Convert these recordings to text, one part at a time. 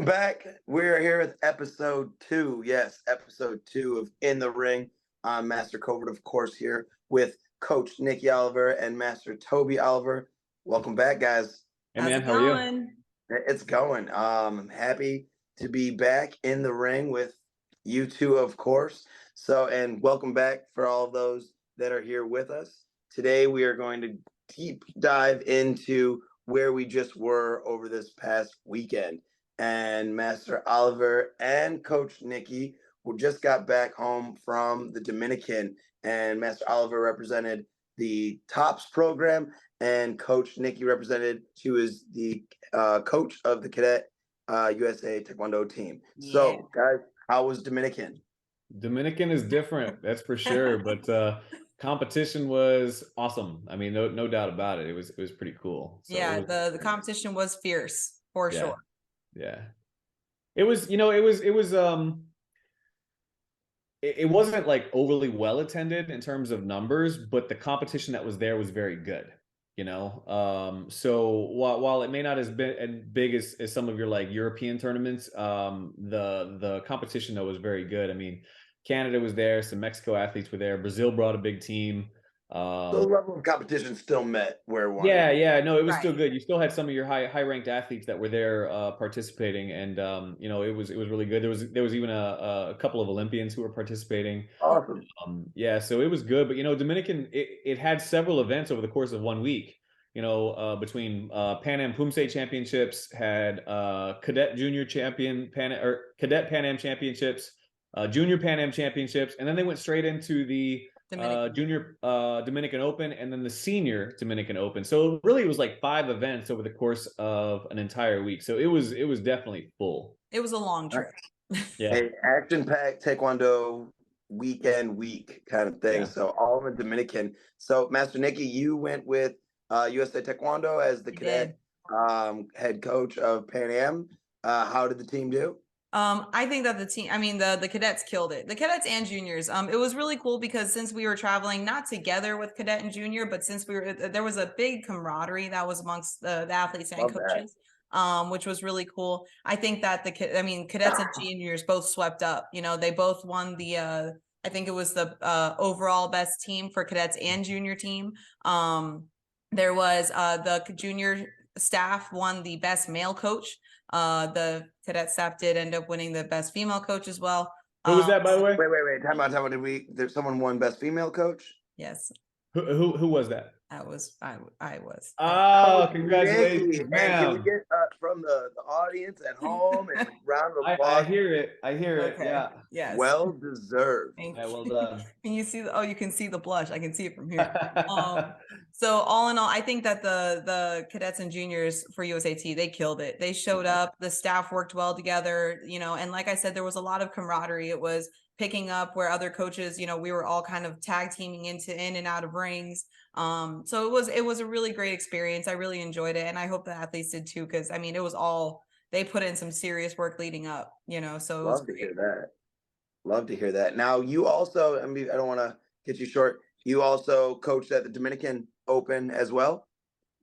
Welcome back. We're here with episode 2. Yes, episode 2 of In the Ring. I'm Master Covert, of course, here with Coach Nikki Oliver and Master Toby Oliver. Welcome back, guys. Hey, man, how are you? It's going. I'm happy to be back in the ring with you two, of course. And welcome back for all of those that are here with us. Today, we are going to deep dive into where we just were over this past weekend. And Master Oliver and Coach Nikki who just got back home from the Dominican, and Master Oliver represented the TOPS program, and Coach Nikki represented, she was the coach of the Cadet USA Taekwondo team. Yeah. So, guys, how was Dominican? Dominican is different, that's for sure. But competition was awesome. I mean, no doubt about it. It was pretty cool. So yeah, the competition was fierce for sure. Yeah, it was. It wasn't like overly well attended in terms of numbers, but the competition that was there was very good. So while it may not have been as big as some of your like European tournaments, the competition though was very good. I mean, Canada was there, some Mexico athletes were there, Brazil brought a big team. The level of competition still met where it was. Yeah, no, it was still good. You still had some of your high ranked athletes that were there participating, and it was really good. There was even a couple of Olympians who were participating. Awesome. Yeah, so it was good. But Dominican, it had several events over the course of 1 week. Between Pan Am Pumse Championships, had Cadet Junior Cadet Pan Am Championships, Junior Pan Am Championships, and then they went straight into the Junior Dominican Open, and then the Senior Dominican Open. So really, it was like 5 events over the course of an entire week. So it was definitely full. It was a long trip. Yeah, an action-packed Taekwondo week kind of thing. Yeah. So all in the Dominican. So Master Nikki, you went with USA Taekwondo as the cadet head coach of Pan Am. How did the team do? I think that the cadets killed it. The cadets and juniors. It was really cool because since we were traveling, not together with cadet and junior, but since there was a big camaraderie that was amongst the athletes and coaches, which was really cool. I think that cadets and juniors both swept up. They both won the, I think it was the overall best team for cadets and junior team. There was the junior staff won the best male coach. The cadet staff did end up winning the best female coach as well. Who was that, by the way? Wait. Time out. There's someone won best female coach? Yes. Who was that? I was. Oh, congratulations, man. Can we get from the audience at home and round of applause? I hear it. Okay. Yeah. Yes. Well deserved. Yeah, well done. Can you see? You can see the blush. I can see it from here. So all in all, I think that the cadets and juniors for USAT, they killed it. They showed up. The staff worked well together. And like I said, there was a lot of camaraderie. It was picking up where other coaches, we were all kind of tag teaming in and out of rings. So it was a really great experience. I really enjoyed it, and I hope the athletes did too, because it was they put in some serious work leading up. So it was great. Love to hear that. Now you also, I don't want to get you short. You also coached at the Dominican Open as well?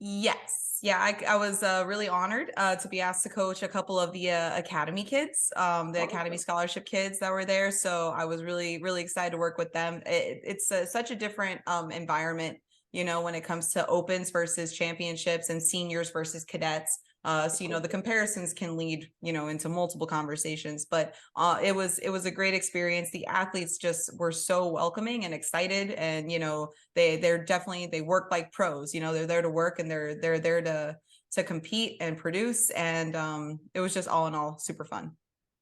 Yes. Yeah, I was really honored to be asked to coach a couple of the Academy kids, the Academy Scholarship kids that were there. So I was really, really excited to work with them. It's such a different environment, when it comes to opens versus championships and seniors versus cadets. So, the comparisons can lead, into multiple conversations, but it was a great experience. The athletes just were so welcoming and excited, and, they work like pros, they're there to work, and they're there to compete and produce. And it was just all in all super fun.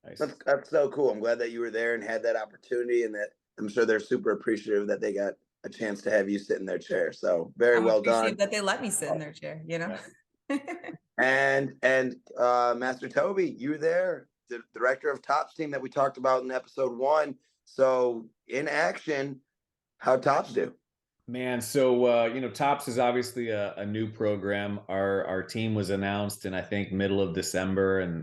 Nice. That's so cool. I'm glad that you were there and had that opportunity, and that I'm sure they're super appreciative that they got a chance to have you sit in their chair. So very well done. That they let me sit in their chair, Yeah. And Master Toby, you were there, the director of TOPS team that we talked about in episode 1. So in action, how'd TOPS do? Man, so TOPS is obviously a new program. Our team was announced in, I think, middle of December, and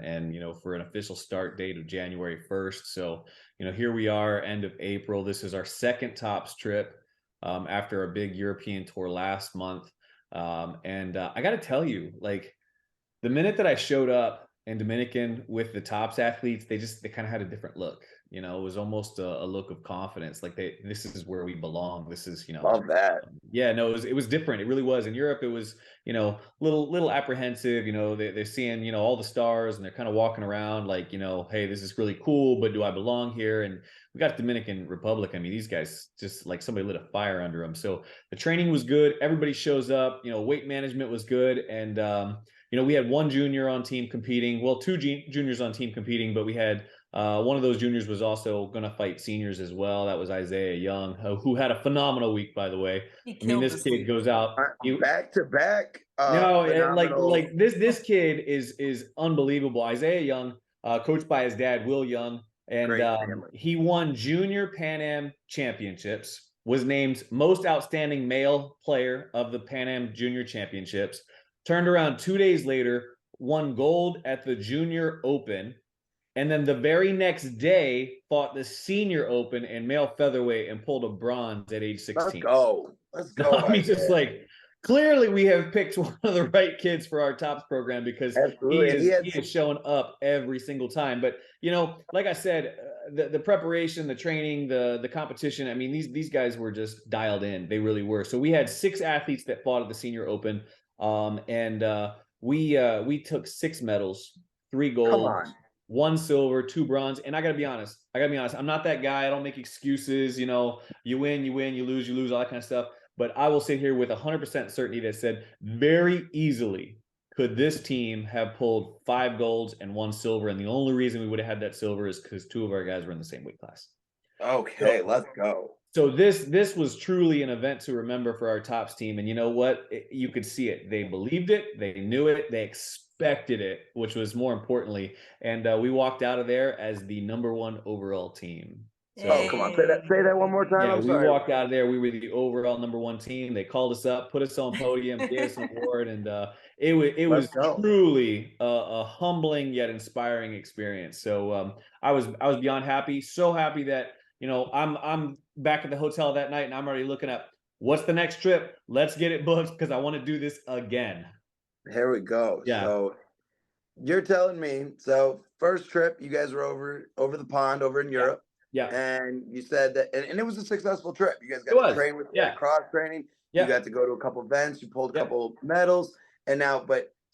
for an official start date of January 1st. So here we are, end of April. This is our second TOPS trip after a big European tour last month. And I got to tell you, like, the minute that I showed up and Dominican with the tops athletes, they kind of had a different look. You know, it was almost a look of confidence. Like this is where we belong. This is, Love that. yeah, no, it was different. It really was. In Europe, it was, little apprehensive. They're seeing, all the stars, and they're kind of walking around like, hey, this is really cool, but do I belong here? And we got Dominican Republic. I mean, these guys just like somebody lit a fire under them. So the training was good. Everybody shows up. Weight management was good, and we had one junior on team competing. Well, two juniors on team competing, but we had one of those juniors was also going to fight seniors as well. That was Isaiah Young, who had a phenomenal week, by the way. I mean, this kid goes out back to back. Like this kid is unbelievable. Isaiah Young, coached by his dad, Will Young, and he won junior Pan Am championships. Was named most outstanding male player of the Pan Am Junior Championships. Turned around 2 days later, won gold at the Junior Open. And then the very next day, fought the Senior Open in male featherweight and pulled a bronze at age 16. Let's go. I mean, just like, clearly we have picked one of the right kids for our tops program, because he is showing up every single time. But, like I said, the preparation, the training, the competition, I mean, these guys were just dialed in. They really were. So we had 6 athletes that fought at the Senior Open. We took 6 medals, 3 gold, 1 silver, 2 bronze. And I gotta be honest. I'm not that guy. I don't make excuses. You win, you lose, all that kind of stuff. But I will sit here with 100% certainty that said very easily could this team have pulled 5 golds and 1 silver. And the only reason we would have had that silver is because 2 of our guys were in the same weight class. Okay, let's go. So this was truly an event to remember for our tops team. And you know what? You could see it. They believed it. They knew it. They expected it, which was more importantly. And we walked out of there as the #1 overall team. So, come on, say that one more time. Yeah, we walked out of there. We were the overall #1 team. They called us up, put us on podium, gave us an award, and it was truly a humbling yet inspiring experience. So I was beyond happy. So happy that I'm back at the hotel that night, and I'm already looking up what's the next trip. Let's get it booked because I want to do this again. Here we go. Yeah. So you're telling me, first trip, you guys were over the pond over in Europe. Yeah. And you said that, and it was a successful trip. You guys got to train with cross training. Yeah. You got to go to a couple events. You pulled a couple medals. And now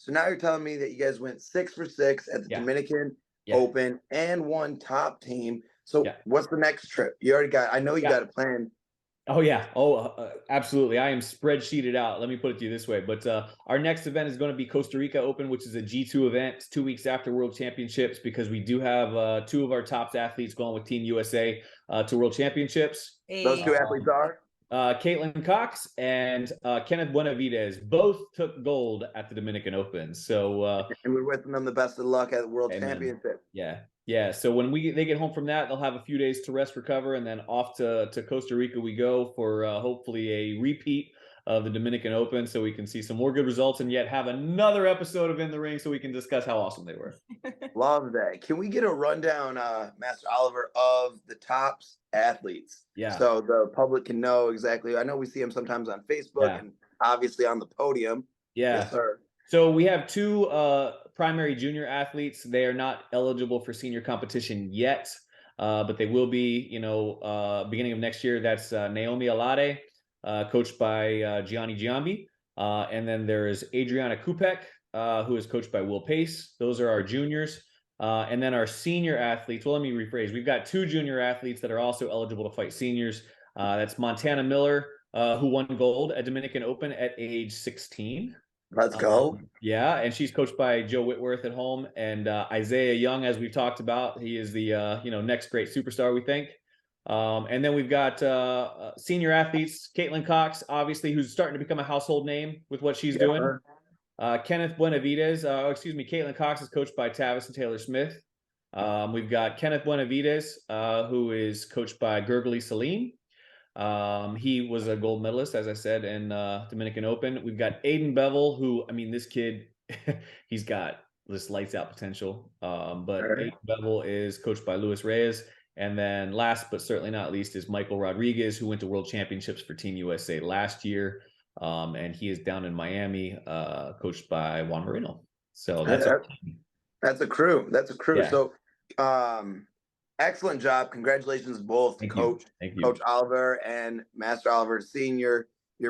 you're telling me that you guys went 6 for 6 at the Dominican Open and won top team. So what's the next trip? You already got, I know you got a plan. Oh, yeah. Absolutely. I am spreadsheeted out. Let me put it to you this way. But our next event is going to be Costa Rica Open, which is a G2 event 2 weeks after World Championships, because we do have 2 of our top athletes going with Team USA to World Championships. Hey. Those 2 athletes are? Caitlin Cox and Kenneth Buenavides both took gold at the Dominican Open. So and we're wishing them the best of luck at the World Championship. Yeah. So when they get home from that, they'll have a few days to rest, recover, and then off to Costa Rica we go for hopefully a repeat of the Dominican Open, so we can see some more good results and yet have another episode of In the Ring so we can discuss how awesome they were. Love that. Can we get a rundown, Master Oliver, of the tops athletes? Yeah. So the public can know exactly. I know we see them sometimes on Facebook and obviously on the podium. Yeah. Yes, sir. So we have 2 primary junior athletes. They are not eligible for senior competition yet, but they will be, beginning of next year. That's Naomi Alade, coached by Gianni Giambi. And then there's Adriana Kupek, who is coached by Will Pace. Those are our juniors. And then our senior athletes, well, let me rephrase. We've got 2 junior athletes that are also eligible to fight seniors. That's Montana Miller, who won gold at Dominican Open at age 16. Let's go. Yeah, and she's coached by Joe Whitworth at home. And Isaiah Young, as we've talked about, he is the next great superstar, we think. And then we've got senior athletes, Caitlin Cox, obviously, who's starting to become a household name with what she's doing. Kenneth Buenavides, Caitlin Cox is coached by Tavis and Taylor Smith. We've got Kenneth Buenavides, who is coached by Gurgly Salim. He was a gold medalist, as I said, in Dominican Open. We've got Aiden Bevel, who, this kid, he's got this lights out potential. But Aiden Bevel is coached by Luis Reyes. And then last but certainly not least is Michael Rodriguez, who went to World Championships for Team USA last year. And he is down in Miami, coached by Juan Moreno. So that's our team. That's a crew. That's a crew. Yeah. So, excellent job. Congratulations, both Thank you. Thank you. Coach Oliver and Master Oliver, seeing your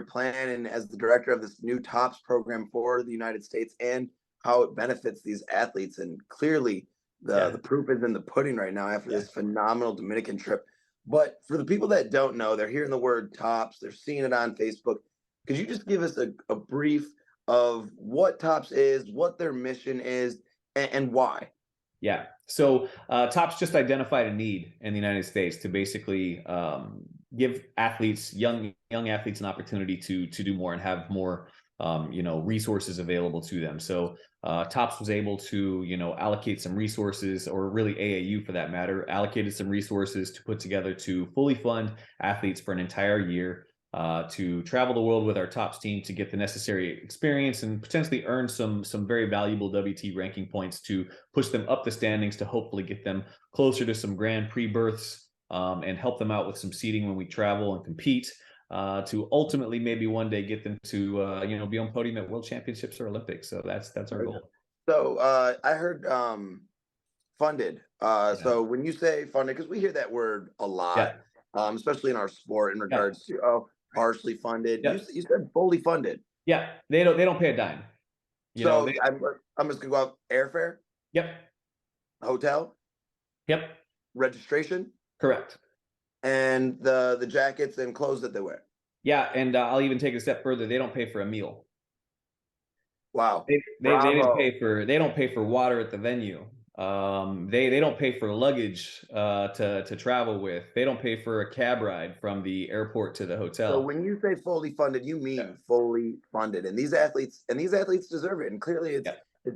plan and as the director of this new TOPS program for the United States and how it benefits these athletes. And clearly, the proof is in the pudding right now after this phenomenal Dominican trip. But for the people that don't know, they're hearing the word TOPS, they're seeing it on Facebook. Could you just give us a brief of what TOPS is, what their mission is, and why? Yeah. So TOPS just identified a need in the United States to basically give athletes, young athletes, an opportunity to do more and have more, resources available to them. So TOPS was able to, allocate some resources, or really AAU for that matter, allocated some resources to put together to fully fund athletes for an entire year. To travel the world with our TOPS team to get the necessary experience and potentially earn some very valuable WT ranking points to push them up the standings to hopefully get them closer to some Grand Prix berths, and help them out with some seeding when we travel and compete, to ultimately maybe one day get them to be on podium at World Championships or Olympics. So that's our goal. So I heard funded. So when you say funded, because we hear that word a lot, especially in our sport in regards to partially funded. You said fully funded. Yeah, they don't pay a dime. I'm just gonna go out airfare. Yep. Hotel. Yep. Registration. Correct. And the jackets and clothes that they wear. Yeah, and I'll even take it a step further. They don't pay for a meal. Wow. They don't pay for water at the venue. They don't pay for luggage to travel with. They don't pay for a cab ride from the airport to the hotel. So when you say fully funded, you mean fully funded, and these athletes deserve it, and clearly it's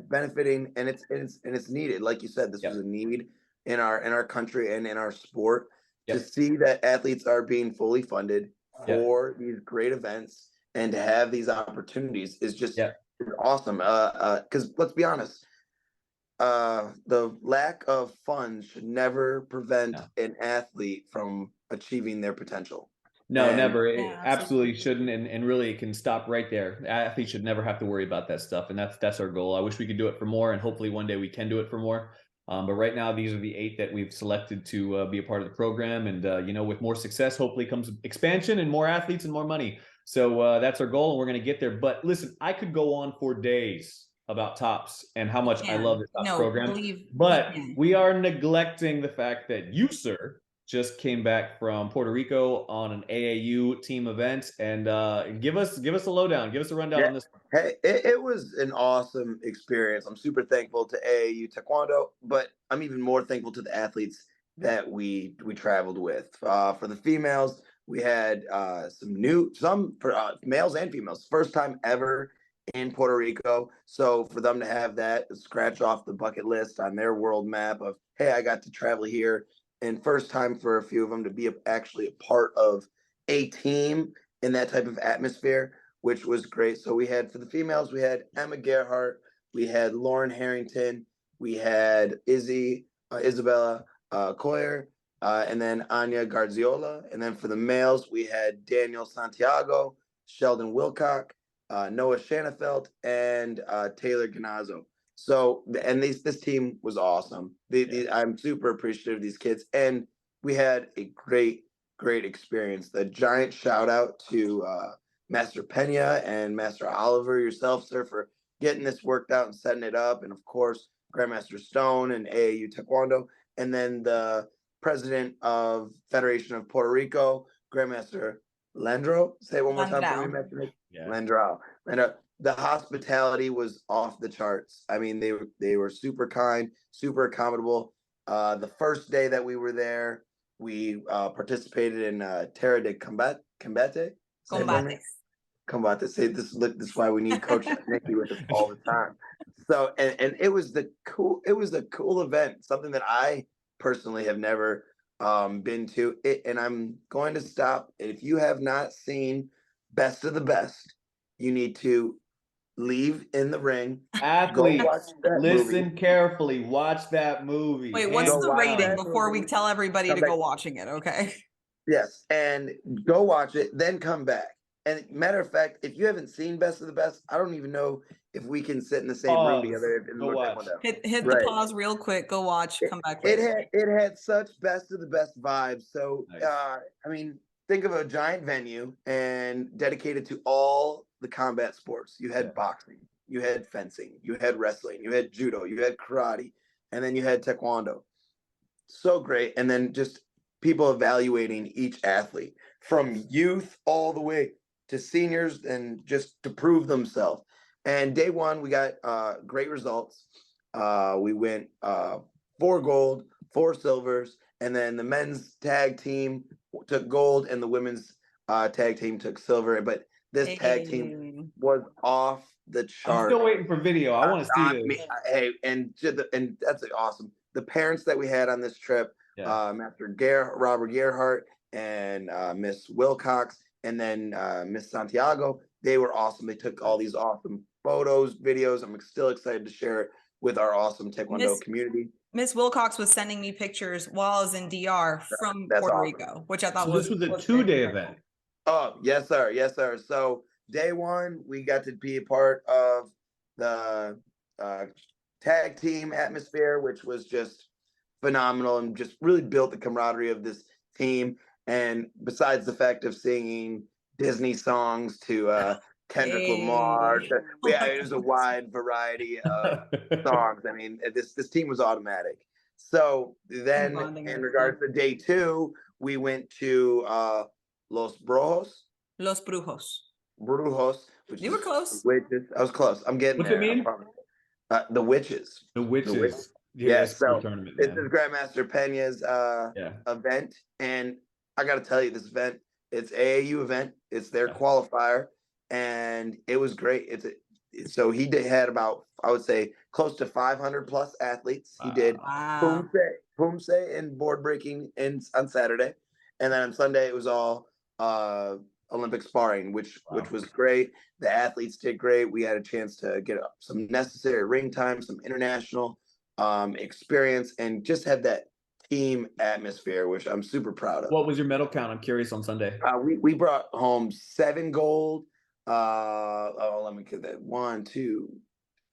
benefiting, and it's needed. Like you said, this was a need in our country and in our sport to see that athletes are being fully funded for these great events, and to have these opportunities is just awesome. Because let's be honest. The lack of funds should never prevent an athlete from achieving their potential. No, never. It absolutely shouldn't, and really it can stop right there. Athletes should never have to worry about that stuff, and that's our goal. I wish we could do it for more, and hopefully one day we can do it for more. But right now, these are the 8 that we've selected to be a part of the program, and with more success, hopefully comes expansion and more athletes and more money. So that's our goal, and we're going to get there. But listen, I could go on for days about TOPS and how much I love this TOPS program, but we are neglecting the fact that you, sir, just came back from Puerto Rico on an AAU team event, and give us a lowdown, give us a rundown on this one. Hey, it was an awesome experience. I'm super thankful to AAU Taekwondo, but I'm even more thankful to the athletes that we traveled with. For the females, we had some males and females, first time ever in Puerto Rico. So for them to have that scratch off the bucket list on their world map of, hey, I got to travel here, and first time for a few of them to be actually a part of a team in that type of atmosphere, which was great. So we had, for the females, we had Emma Gerhart, we had Lauren Harrington, we had Isabella Coyer, and then Anya Garziola. And then for the males, we had Daniel Santiago, Sheldon Wilcock, Noah Shanafelt, and Taylor Ganazzo. So, and this team was awesome. I'm super appreciative of these kids, and we had a great experience. The giant shout out to Master Pena and Master Oliver, yourself, sir, for getting this worked out and setting it up, and of course Grandmaster Stone and AAU Taekwondo, and then the president of Federation of Puerto Rico, Grandmaster Landro. Say it one more time for me, Master. Landro. The hospitality was off the charts. I mean, they were super kind, super accommodable. The first day that we were there, we participated in Terra de Combate. Combate. Say this is why we need Coach Nikki with us all the time. So and it was a cool event, something that I personally have never been to it, and I'm going to stop. If you have not seen Best of the Best, you need to leave in the ring. Athletes, listen carefully. Watch that movie. Wait, what's the rating before we tell everybody to go watching it? Okay. Yes, and go watch it, then come back. And matter of fact, if you haven't seen Best of the Best, I don't even know if we can sit in the same room together and Go look watch. Taekwondo. Hit the pause real quick. Go watch. Come back later. It had such Best of the Best vibes. So Nice. I mean, think of a giant venue and dedicated to all the combat sports. You had boxing, you had fencing, you had wrestling, you had judo, you had karate, and then you had taekwondo. So great. And then just people evaluating each athlete from youth all the way to seniors and just to prove themselves. And day one, we got great results. We went 4 gold, 4 silvers, and then the men's tag team took gold and the women's tag team took silver. But this tag team was off the chart. I'm still waiting for video. I want to see this. Hey, and that's awesome. The parents that we had on this trip, Master Robert Gerhardt and Miss Wilcox, and then Miss Santiago, they were awesome. They took all these awesome photos, videos. I'm still excited to share it with our awesome Taekwondo community. Miss Wilcox was sending me pictures while I was in DR from Puerto Rico, which I thought this was a 2-day event. Oh, yes, sir. Yes, sir. So day one, we got to be a part of the tag team atmosphere, which was just phenomenal and just really built the camaraderie of this team. And besides the fact of singing Disney songs to Kendrick Lamar, it was a wide variety of songs. I mean, this team was automatic. So then in regards to day 2, we went to Los Brujos. Los Brujos. Brujos. You were close. Witches. I was close. I'm getting What's there. It mean? The Witches. The Witches. Yeah, so tournament, this is Grandmaster Pena's event. And I got to tell you, this event, it's AAU event. It's their qualifier. And it was great. So he had about, I would say, close to 500 plus athletes. He did Pumse and board breaking on Saturday. And then on Sunday, it was all Olympic sparring, which was great. The athletes did great. We had a chance to get some necessary ring time, some international experience, and just have that team atmosphere, which I'm super proud of. What was your medal count? I'm curious on Sunday. We brought home 7 gold. Let me get that. 1, 2.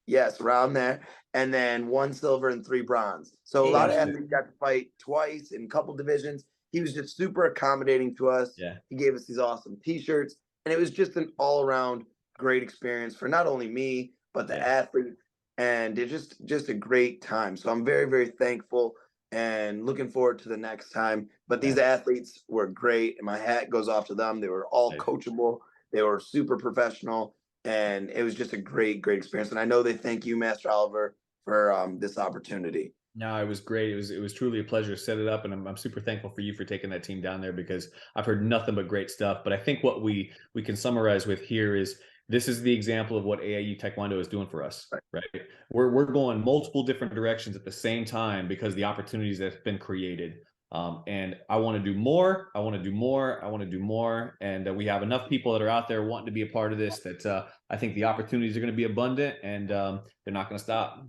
Yes, around there. And then 1 silver and 3 bronze. So a lot of athletes got to fight twice in a couple divisions. He was just super accommodating to us. Yeah. He gave us these awesome t-shirts. And it was just an all-around great experience for not only me, but the athletes. And it's just a great time. So I'm very, very thankful and looking forward to the next time. But these athletes were great. And my hat goes off to them. They were all coachable. They were super professional. And it was just a great, great experience. And I know they thank you, Master Oliver, for this opportunity. No, it was great. It was truly a pleasure to set it up, and I'm super thankful for you for taking that team down there, because I've heard nothing but great stuff. But I think what we can summarize with here is this is the example of what AAU Taekwondo is doing for us, right? We're going multiple different directions at the same time because the opportunities that have been created. And I want to do more. I want to do more. I want to do more. And we have enough people that are out there wanting to be a part of this that I think the opportunities are going to be abundant, and they're not going to stop.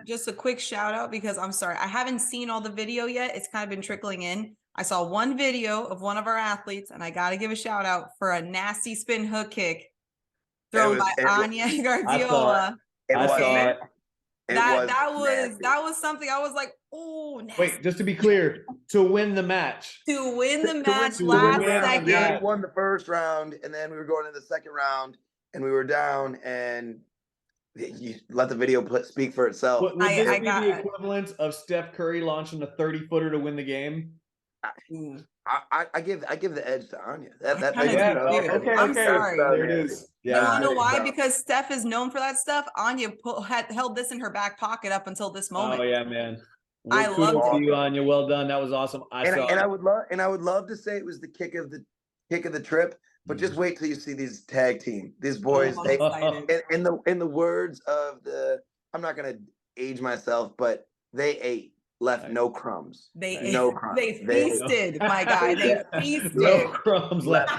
Just a quick shout out, because I'm sorry, I haven't seen all the video yet. It's kind of been trickling in. I saw one video of one of our athletes, and I got to give a shout out for a nasty spin hook kick thrown by Anya Guardiola. I saw it. That was something I was like, oh, nasty. Wait, just to be clear, to win the match. To win the match last second. Yeah, we won the first round, and then we were going to the second round, and we were down, and you let the video speak for itself. Would this be the equivalent of Steph Curry launching a 30-footer to win the game? I give the edge to Anya. Okay. I'm sorry. There it is. Yeah. You wanna know why? Because Steph is known for that stuff. Anya had held this in her back pocket up until this moment. Oh yeah, man. I love you, Anya. Well done. That was awesome. I would love to say it was the kick of the trip. But just wait till you see these tag team. These boys, in the words of I'm not gonna age myself, but they left no crumbs. They feasted, my guy. They feasted. No crumbs left.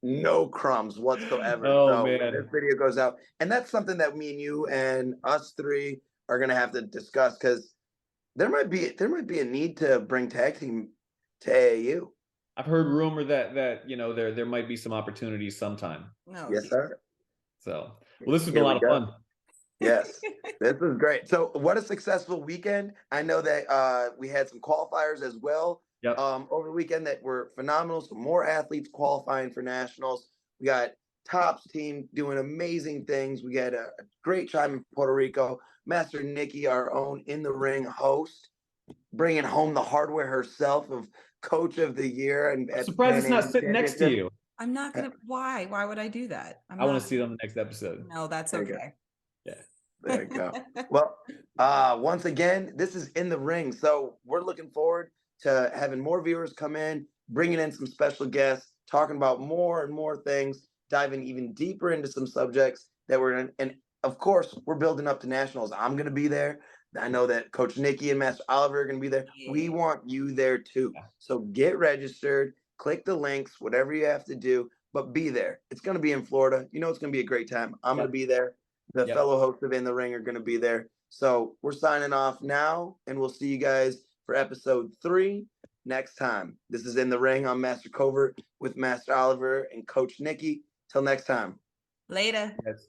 No crumbs whatsoever. Oh man, this video goes out, and that's something that me and you and us 3 are gonna have to discuss, because there might be a need to bring tag team to AAU. I've heard rumor that there might be some opportunities sometime. No. Yes, sir. So well, this has been Here a lot we of go. fun. Yes, this is great. So, what a successful weekend! I know that we had some qualifiers as well Yep. over the weekend that were phenomenal. So, more athletes qualifying for nationals. We got Top's team doing amazing things. We had a great time in Puerto Rico. Master Nikki, our own in the ring host, bringing home the hardware herself of Coach of the Year and I'm at the surprised Pan it's not Am sitting next to Championship. you. I'm not gonna. Why? Why would I do that? I want to see it on the next episode. No, that's There you go. okay. Yeah. There you go. Well, once again, this is In the Ring. So we're looking forward to having more viewers come in, bringing in some special guests, talking about more and more things, diving even deeper into some subjects that we're in. And of course, we're building up to nationals. I'm going to be there. I know that Coach Nikki and Master Oliver are going to be there. We Yeah. want you there too. Yeah. So get registered, click the links, whatever you have to do, but be there. It's going to be in Florida. You know, it's going to be a great time. I'm going to be there. The Yep. fellow hosts of In the Ring are going to be there. So we're signing off now, and we'll see you guys for episode 3 next time. This is In the Ring. I'm Master Covert with Master Oliver and Coach Nikki. Till next time. Later. Yes.